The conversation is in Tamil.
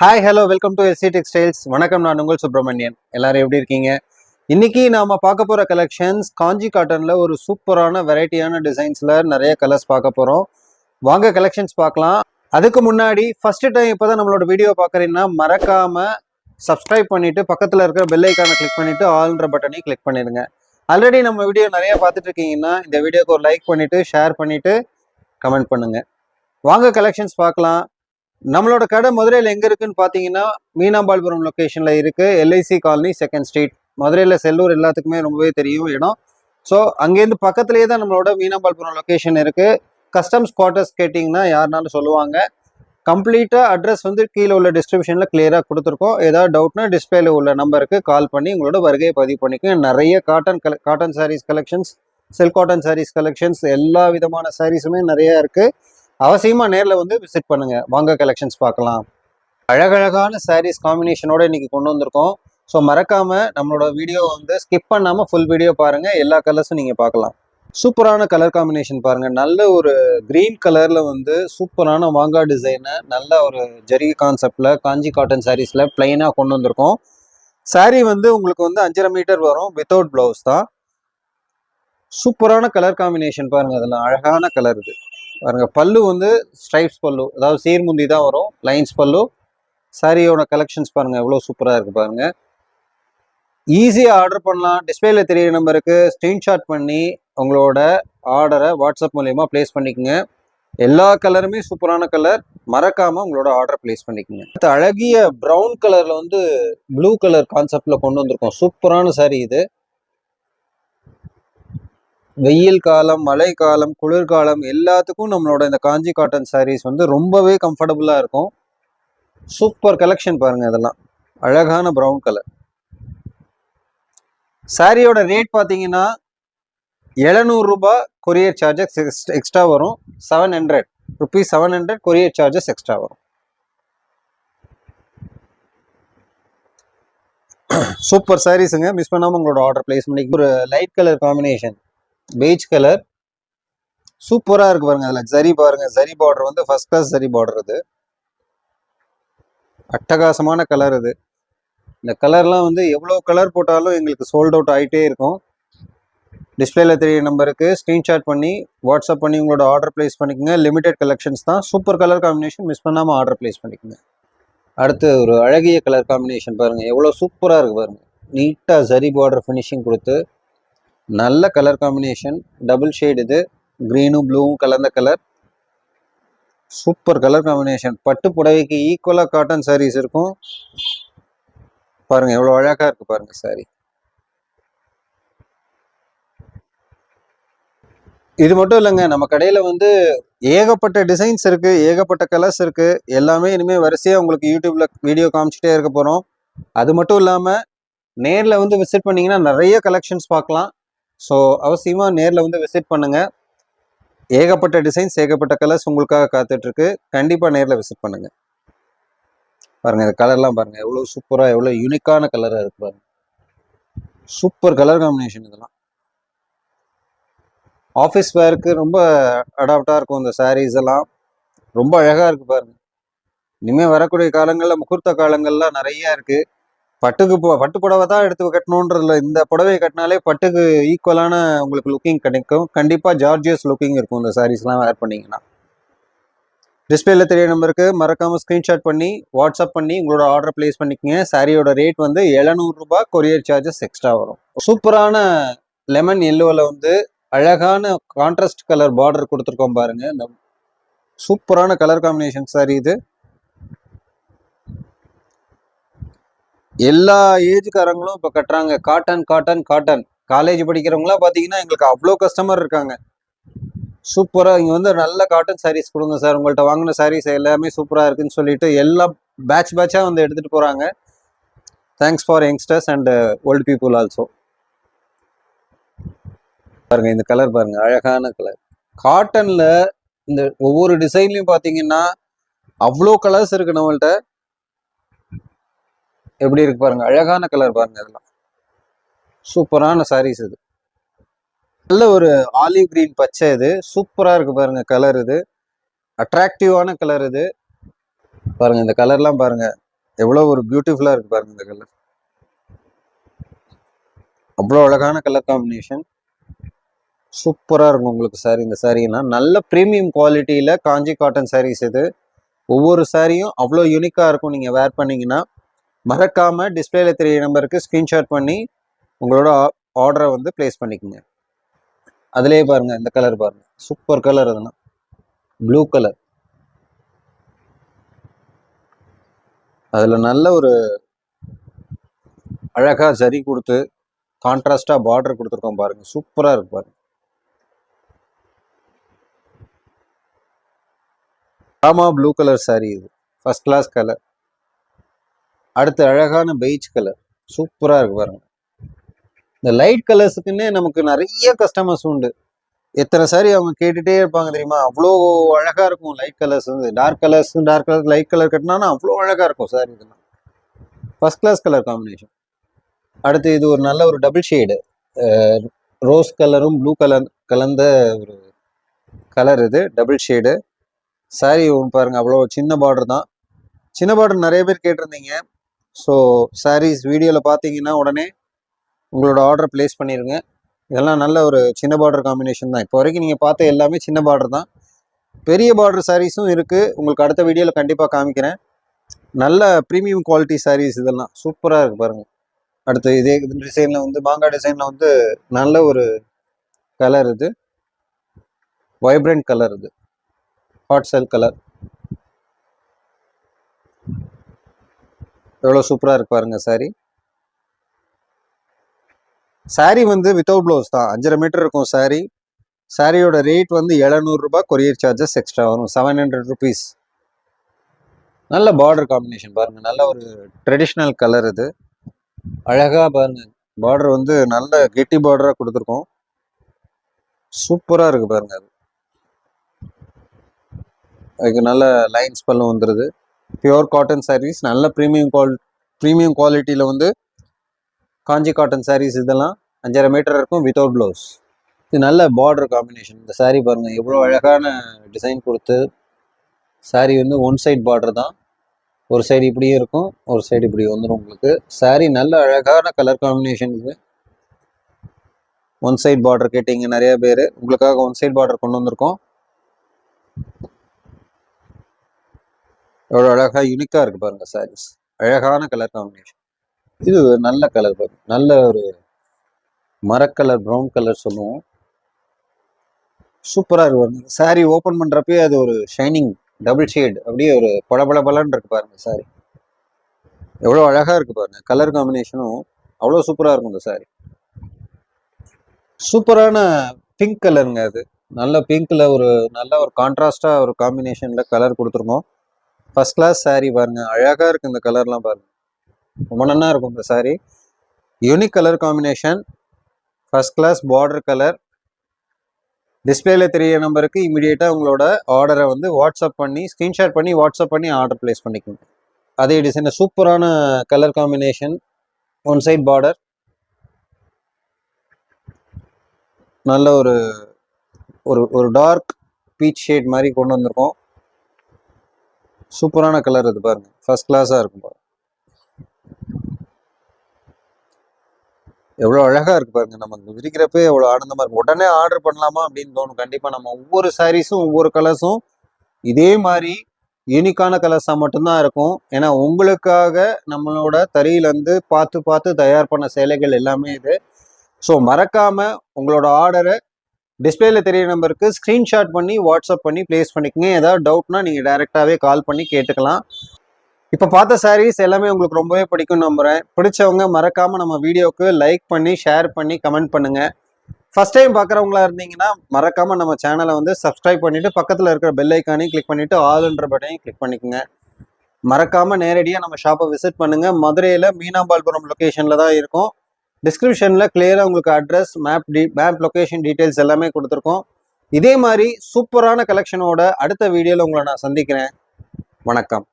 Hi hello welcome to SC textiles. வணக்கம், நான் உங்கள் சுப்பிரமணியன். எல்லாரும் எப்படி இருக்கீங்க? இன்னைக்கு நாம பார்க்க போற கலெக்ஷன்ஸ் காஞ்சி காட்டன்ல ஒரு சூப்பரான வெரைட்டியான டிசைன்ஸ்ல நிறைய கலர்ஸ் பார்க்க போறோம். வாங்க கலெக்ஷன்ஸ் பார்க்கலாம். அதுக்கு முன்னாடி ஃபர்ஸ்ட் டைம் இப்போதான் நம்மளோட வீடியோ பார்க்குறீங்கன்னா மறக்காம சப்ஸ்கிரைப் பண்ணிட்டு பக்கத்தில் இருக்கிற பெல் ஐக்கானை கிளிக் பண்ணிட்டு ஆல்ன்ற பட்டனையும் கிளிக் பண்ணிடுங்க. ஆல்ரெடி நம்ம வீடியோ நிறைய பார்த்துட்டு இருக்கீங்கன்னா இந்த வீடியோக்கு ஒரு லைக் பண்ணிட்டு ஷேர் பண்ணிட்டு கமெண்ட் பண்ணுங்க. வாங்க கலெக்ஷன்ஸ் பார்க்கலாம். நம்மளோட கடை மதுரையில் எங்கே இருக்குன்னு பார்த்தீங்கன்னா மீனாம்பாள்புரம் லொக்கேஷனில் இருக்குது. LIC colony, second street. மதுரையில் செல்லூர் எல்லாத்துக்குமே ரொம்பவே தெரியும் இடம். ஸோ அங்கேருந்து பக்கத்துலேயே தான் நம்மளோட மீனாம்பாள்புரம் லொக்கேஷன் இருக்குது. கஸ்டம்ஸ் குவார்ட்டர்ஸ் கேட்டிங்கன்னா யாருனாலும் சொல்லுவாங்க. கம்ப்ளீட்டாக அட்ரஸ் வந்து கீழே உள்ள டிஸ்கிரிப்ஷனில் கிளியராக கொடுத்துருக்கோம். ஏதாவது டவுட்னா டிஸ்பிளேல உள்ள நம்பருக்கு கால் பண்ணி உங்களோட வருகையை பதிவு பண்ணிக்க. நிறைய cotton saris collections, silk cotton saris collections, எல்லா விதமான சாரீஸுமே நிறையா இருக்குது. அவசியமா நேரில் வந்து விசிட் பண்ணுங்க. வாங்க கலெக்ஷன்ஸ் பார்க்கலாம். அழகழகான சாரீஸ் காம்பினேஷனோட இன்னைக்கு கொண்டு வந்திருக்கோம். ஸோ மறக்காம நம்மளோட வீடியோ வந்து ஸ்கிப் பண்ணாம ஃபுல் வீடியோ பாருங்க. எல்லா கலர்ஸும் நீங்க பார்க்கலாம். சூப்பரான கலர் காம்பினேஷன் பாருங்க. நல்ல ஒரு கிரீன் கலர்ல வந்து சூப்பரான வாங்கா டிசைனை நல்ல ஒரு ஜெரி கான்செப்ட்ல காஞ்சி காட்டன் சாரீஸ்ல பிளைனா கொண்டு வந்திருக்கோம். சாரீ வந்து உங்களுக்கு வந்து 5.5 மீட்டர் வரும். வித்தவுட் பிளவுஸ் தான். சூப்பரான கலர் காம்பினேஷன் பாருங்க. அதெல்லாம் அழகான கலர் இது பாருங்க. பல்லு வந்து ஸ்ட்ரைப்ஸ் பல்லு, அதாவது சீர்முந்தி தான் வரும். லைன்ஸ் பல்லு. சாரியோட கலெக்ஷன்ஸ் பாருங்க எவ்வளோ சூப்பராக இருக்கு பாருங்க. ஈஸியாக ஆர்டர் பண்ணலாம். டிஸ்பிளேல தெரியிற நம்பருக்கு ஸ்க்ரீன்ஷாட் பண்ணி உங்களோட ஆர்டரை வாட்ஸ்அப் மூலயமா பிளேஸ் பண்ணிக்கோங்க. எல்லா கலருமே சூப்பரான கலர். மறக்காம உங்களோட ஆர்டர் பிளேஸ் பண்ணிக்கோங்க. அழகிய ப்ரௌன் கலர்ல வந்து ப்ளூ கலர் கான்செப்ட்ல கொண்டு வந்திருக்கோம். சூப்பரான சாரி இது. வெயில் காலம், மழை காலம், குளிர்காலம் எல்லாத்துக்கும் நம்மளோட இந்த காஞ்சி காட்டன் சாரீஸ் வந்து ரொம்பவே கம்ஃபர்டபுளா இருக்கும். சூப்பர் கலெக்ஷன் பாருங்க. இதெல்லாம் அழகான ப்ரௌன் கலர். சாரியோட ரேட் பார்த்தீங்கன்னா 700 ரூபாய் கொரியர் சார்ஜஸ் எக்ஸ்ட்ரா வரும். 700 ருபீஸ், 700 கொரியர் சார்ஜஸ் எக்ஸ்ட்ரா வரும். சூப்பர் சாரீஸுங்க. மிஸ் பண்ணாம உங்களோட ஆர்டர் பிளேஸ் பண்ணி. ஒரு light colour combination, beige colour, சூப்பரா இருக்கு பாருங்க. அதுல ஜரி பாருங்க. ஜரி பார்டர் வந்து ஃபர்ஸ்ட் கிளாஸ் ஜரி பார்டர். இது அட்டகாசமான கலர். இது இந்த கலர்லாம் வந்து எவ்வளோ கலர் போட்டாலும் எங்களுக்கு சோல்ட் அவுட் ஆகிட்டே இருக்கும். டிஸ்பிளேல தெரிய நம்பருக்கு ஸ்க்ரீன்ஷாட் பண்ணி வாட்ஸ்அப் பண்ணி உங்களோட ஆர்டர் பிளேஸ் பண்ணிக்கோங்க. லிமிடெட் கலெக்ஷன்ஸ் தான். Super colour combination. மிஸ் பண்ணாமல் ஆர்டர் பிளேஸ் பண்ணிக்கோங்க. அடுத்து ஒரு அழகிய கலர் காம்பினேஷன் பாருங்க. எவ்வளோ சூப்பராக இருக்கு பாருங்க. நீட்டாக ஜரி பார்டர் ஃபினிஷிங் கொடுத்து நல்ல கலர் காம்பினேஷன். Double shade. இது கிரீனும் ப்ளூவும் கலந்த கலர். Super colour combination. பட்டு புடவைக்கு ஈக்குவலா காட்டன் சாரீஸ் இருக்கும் பாருங்க. எவ்வளவு அழகா இருக்கு பாருங்க சாரி. இது மட்டும் இல்லைங்க, நம்ம கடையில வந்து ஏகப்பட்ட டிசைன்ஸ் இருக்கு, ஏகப்பட்ட கலர்ஸ் இருக்கு. எல்லாமே இனிமே வரிசையா உங்களுக்கு யூடியூப்ல வீடியோ காமிச்சிட்டே இருக்க போறோம். அது மட்டும் இல்லாம நேர்ல வந்து விசிட் பண்ணீங்கன்னா நிறைய கலெக்ஷன்ஸ் பார்க்கலாம். ஸோ அவசியமா நேர்ல வந்து விசிட் பண்ணுங்க. ஏகப்பட்ட டிசைன்ஸ், ஏகப்பட்ட கலர்ஸ் உங்களுக்காக காத்துட்டு இருக்கு. கண்டிப்பா நேர்ல விசிட் பண்ணுங்க. பாருங்க இந்த கலர்லாம் பாருங்க. எவ்வளவு சூப்பரா, எவ்வளவு யூனிக்கான கலரா இருக்கு பாருங்க. Super colour combination. இதெல்லாம் ஆஃபீஸ் வேருக்கு ரொம்ப அடாப்டா இருக்கும். இந்த சாரீஸ் எல்லாம் ரொம்ப அழகா இருக்கு பாருங்க. இனிமே வரக்கூடிய காலங்கள்ல, முகூர்த்த காலங்கள்லாம் நிறைய இருக்கு. பட்டு புடவை தான் எடுத்து கட்டணுன்றதுல, இந்த புடவை கட்டினாலே பட்டுக்கு ஈக்குவலான உங்களுக்கு லுக்கிங் கிடைக்கும். கண்டிப்பா ஜார்ஜியஸ் லுக்கிங் இருக்கும் இந்த சாரீஸ்லாம் வேர் பண்ணீங்கன்னா. டிஸ்பிளேல தெரிய நம்பருக்கு மறக்காம ஸ்கிரீன்ஷாட் பண்ணி வாட்ஸ்அப் பண்ணி உங்களோட ஆர்டர் பிளேஸ் பண்ணிக்கங்க. சாரியோட ரேட் வந்து 700 ரூபாய் கொரியர் சார்ஜஸ் எக்ஸ்ட்ரா வரும். சூப்பரான லெமன் எல்லோல வந்து அழகான கான்ட்ராஸ்ட் கலர் பார்டர் கொடுத்துருக்கோம் பாருங்க. இந்த சூப்பரான கலர் காம்பினேஷன் சாரி இது. எல்லா ஏஜ்காரங்களும் இப்போ கட்டுறாங்க. Cotton cotton cotton. காலேஜ் படிக்கிறவங்களாம் பார்த்தீங்கன்னா எங்களுக்கு அவ்வளோ கஸ்டமர் இருக்காங்க. சூப்பராக இங்கே வந்து நல்ல காட்டன் சாரீஸ் கொடுங்க சார், உங்கள்கிட்ட வாங்கின சாரீஸ் எல்லாமே சூப்பராக இருக்குன்னு சொல்லிட்டு எல்லாம் பேட்சாக வந்து எடுத்துகிட்டு போகிறாங்க. Thanks for youngsters and old people also. பாருங்க இந்த கலர் பாருங்க. அழகான கலர். காட்டனில் இந்த ஒவ்வொரு டிசைன்லையும் பார்த்தீங்கன்னா அவ்வளோ கலர்ஸ் இருக்கு நம்மள்கிட்ட. எப்படி இருக்கு பாருங்க. அழகான கலர் பாருங்க. இதெல்லாம் சூப்பரான சாரீஸ். இது நல்ல ஒரு ஆலிவ் கிரீன் பச்சை. இது சூப்பரா இருக்கு பாருங்க கலர். இது அட்ராக்டிவான கலர். இது பாருங்க இந்த கலர்லாம் பாருங்க. எவ்வளோ ஒரு பியூட்டிஃபுல்லாக இருக்கு பாருங்க இந்த கலர். அவ்வளோ அழகான கலர் காம்பினேஷன். சூப்பராக இருக்கும் உங்களுக்கு சாரீ. இந்த சாரீலாம் நல்ல ப்ரீமியம் குவாலிட்டியில் காஞ்சி காட்டன் சாரீஸ் இது. ஒவ்வொரு சாரியும் அவ்வளோ யூனிக்காக இருக்கும். நீங்கள் வேர் பண்ணிங்கன்னா மறக்காமல் டிஸ்பிளேல தெரிய நம்பருக்கு ஸ்க்ரீன்ஷாட் பண்ணி உங்களோட ஆர்டரை வந்து ப்ளேஸ் பண்ணிக்கோங்க. அதுலேயே பாருங்கள் இந்த கலர் பாருங்கள், சூப்பர் கலர். அதெல்லாம் ப்ளூ கலர், அதில் நல்ல ஒரு அழகாக ஜரி கொடுத்து கான்ட்ராஸ்டாக பார்டர் கொடுத்துருக்கோம் பாருங்க, சூப்பராக இருக்கு பாருங்க. ராமா ப்ளூ கலர் சாரி இது, ஃபர்ஸ்ட் கிளாஸ் கலர். அடுத்து அழகான பெய்ஜ் கலர், சூப்பராக இருக்கு பாருங்க. இந்த லைட் கலர்ஸுக்குன்னே நமக்கு நிறைய கஸ்டமர்ஸ் உண்டு. எத்தனை சாரி அவங்க கேட்டுகிட்டே இருப்பாங்க தெரியுமா. அவ்வளோ அழகாக இருக்கும் லைட் கலர்ஸ் வந்து. டார்க் கலர்ஸ் லைட் கலர் கட்டினா அவ்வளோ அழகாக இருக்கும் சாரி. இதெல்லாம் ஃபர்ஸ்ட் கிளாஸ் கலர் காம்பினேஷன். அடுத்து இது ஒரு நல்ல ஒரு டபுள் ஷேடு, ரோஸ் கலரும் ப்ளூ கலர் கலந்த ஒரு கலர். இது டபுள் ஷேடு சாரி. ஒன்று பாருங்கள், அவ்வளோ சின்ன பார்டர் தான். சின்ன பார்டர் நிறைய பேர் கேட்டிருந்தீங்க. ஸோ சாரீஸ் வீடியோவில் பார்த்தீங்கன்னா உடனே உங்களோட ஆர்டர் ப்ளேஸ் பண்ணிடுங்க. இதெல்லாம் நல்ல ஒரு சின்ன பார்டர் காம்பினேஷன் தான். இப்போ வரைக்கும் நீங்கள் பார்த்த எல்லாமே சின்ன பார்டர் தான். பெரிய பார்டர் சாரீஸும் இருக்குது, உங்களுக்கு அடுத்த வீடியோவில் கண்டிப்பாக காமிக்கிறேன். நல்ல ப்ரீமியம் குவாலிட்டி சாரீஸ் இதெல்லாம் சூப்பராக இருக்குது பாருங்கள். அடுத்து இதே டிசைனில் வந்து மாங்காய் டிசைனில் வந்து நல்ல ஒரு கலர். இது வைப்ரண்ட் கலர், இது ஹாட் செல் கலர். எவ்வளோ சூப்பராக இருக்கு பாருங்க சாரி. சாரி வந்து வித்தவுட் ப்ளவுஸ் தான், 5.5 மீட்டர் இருக்கும் சாரி. சாரியோட ரேட் வந்து 700 ரூபாய், கொரியர் சார்ஜஸ் எக்ஸ்ட்ரா வரும், 700 ருபீஸ். நல்ல பார்டர் காம்பினேஷன் பாருங்க, நல்ல ஒரு ட்ரெடிஷ்னல் கலர். இது அழகா பாருங்க, பார்டர் வந்து நல்ல கெட்டி பார்டரா கொடுத்துருக்கோம், சூப்பரா இருக்கு பாருங்க. அதுக்கு நல்ல லைன்ஸ் பல்லும் வந்துடுது. பியோர் காட்டன் சாரீஸ், நல்ல ப்ரீமியம் குவாலிட்டியில் வந்து காஞ்சி காட்டன் சாரீஸ். இதெல்லாம் 5.5 மீட்டர் இருக்கும், வித்தவுட் ப்ளவுஸ். இது நல்ல பார்டர் காம்பினேஷன். இந்த சாரீ பாருங்கள், எவ்வளோ அழகான டிசைன் கொடுத்து. சாரீ வந்து ஒன் சைட் பார்டர் தான், ஒரு சைடு இப்படியே இருக்கும், ஒரு சைடு இப்படி வந்துடும் உங்களுக்கு. சாரீ நல்ல அழகான கலர் காம்பினேஷன். இது ஒன் சைட் பார்டர் கேட்டீங்க நிறைய பேர், உங்களுக்காக ஒன் சைட் பார்டர் கொண்டு வந்திருக்கோம். எவ்வளோ அழகாக யூனிக்காக இருக்குது பாருங்கள் சாரீஸ். அழகான கலர் காம்பினேஷன். இது நல்ல கலர் பாருங்க, நல்ல ஒரு மரக்கலர், ப்ரௌன் கலர் சொல்லுவோம். சூப்பராக இருக்கு பாருங்க. சாரீ ஓப்பன் பண்ணுறப்பே அது ஒரு ஷைனிங் டபுள் ஷேட், அப்படியே ஒரு பளபளன்னு இருக்கு பாருங்க சாரீ. எவ்வளோ அழகாக இருக்கு பாருங்க, கலர் காம்பினேஷனும் அவ்வளோ சூப்பராக இருக்கும் இந்த சாரீ. சூப்பரான பிங்க் கலருங்க. அது நல்ல பிங்க்ல ஒரு நல்ல ஒரு கான்ட்ராஸ்டாக ஒரு காம்பினேஷன்ல கலர் கொடுத்துருக்கோம். ஃபர்ஸ்ட் கிளாஸ் சாரீ பாருங்க, அழகாக இருக்கு இந்த கலர்லாம் பாருங்க, ரொம்ப நல்லா இருக்கும் இந்த sari. Unique colour combination, first class border colour. டிஸ்பிளேல தெரிய நம்பருக்கு இமீடியட்டாக உங்களோட ஆர்டரை வந்து வாட்ஸ்அப் பண்ணி ஸ்க்ரீன்ஷாட் பண்ணி வாட்ஸ்அப் பண்ணி ஆர்டர் பிளேஸ் பண்ணிக்கோங்க. அதே டிசைனில் சூப்பரான colour combination, one side border. நல்ல ஒரு ஒரு டார்க் பீச் ஷேட் மாதிரி கொண்டு வந்திருக்கோம். சூப்பரான கலர் இது பாருங்க, ஃபர்ஸ்ட் கிளாஸாக இருக்கும் பாருங்க. எவ்வளோ அழகாக இருக்குது பாருங்க, நமக்கு விரிக்கிறப்ப எவ்வளோ ஆனந்தமாக இருக்கும். உடனே ஆர்டர் பண்ணலாமா அப்படின்னு தோணும். கண்டிப்பாக நம்ம ஒவ்வொரு சாரீஸும் ஒவ்வொரு கலர்ஸும் இதே மாதிரி யூனிக்கான கலர்ஸாக மட்டும்தான் இருக்கும். ஏன்னா உங்களுக்காக நம்மளோட தறியிலேருந்து பார்த்து தயார் பண்ண சேலைகள் எல்லாமே இது. ஸோ மறக்காமல் உங்களோட ஆர்டரை டிஸ்பிளேல தெரிய நம்பருக்கு ஸ்க்ரீன்ஷாட் பண்ணி வாட்ஸ்அப் பண்ணி ப்ளேஸ் பண்ணிக்கோங்க. ஏதாவது டவுட்னா நீங்கள் டைரெக்டாகவே கால் பண்ணி கேட்டுக்கலாம். இப்போ பார்த்த சாரீஸ் எல்லாமே உங்களுக்கு ரொம்பவே பிடிக்கும்னு நம்புகிறேன். பிடிச்சவங்க மறக்காமல் நம்ம வீடியோவுக்கு லைக் பண்ணி ஷேர் பண்ணி கமெண்ட் பண்ணுங்கள். ஃபர்ஸ்ட் டைம் பார்க்குறவங்களா இருந்தீங்கன்னா மறக்காமல் நம்ம சேனலை வந்து சப்ஸ்கிரைப் பண்ணிவிட்டு பக்கத்தில் இருக்கிற பெல் ஐக்கானையும் கிளிக் பண்ணிவிட்டு ஆல்ன்ற பட்டனையும் கிளிக் பண்ணிக்கோங்க. மறக்காமல் நேரடியாக நம்ம ஷாப்பை விசிட் பண்ணுங்கள். மதுரையில் மீனாம்பாள்புரம் லொக்கேஷனில் தான் இருக்கும். டிஸ்கிரிப்ஷனில் கிளியராக உங்களுக்கு அட்ரஸ், மேப் லொக்கேஷன் டீட்டெயில்ஸ் எல்லாமே கொடுத்துருக்கோம். இதே மாதிரி சூப்பரான கலெக்ஷனோட அடுத்த வீடியோவில் உங்களை நான் சந்திக்கிறேன். வணக்கம்.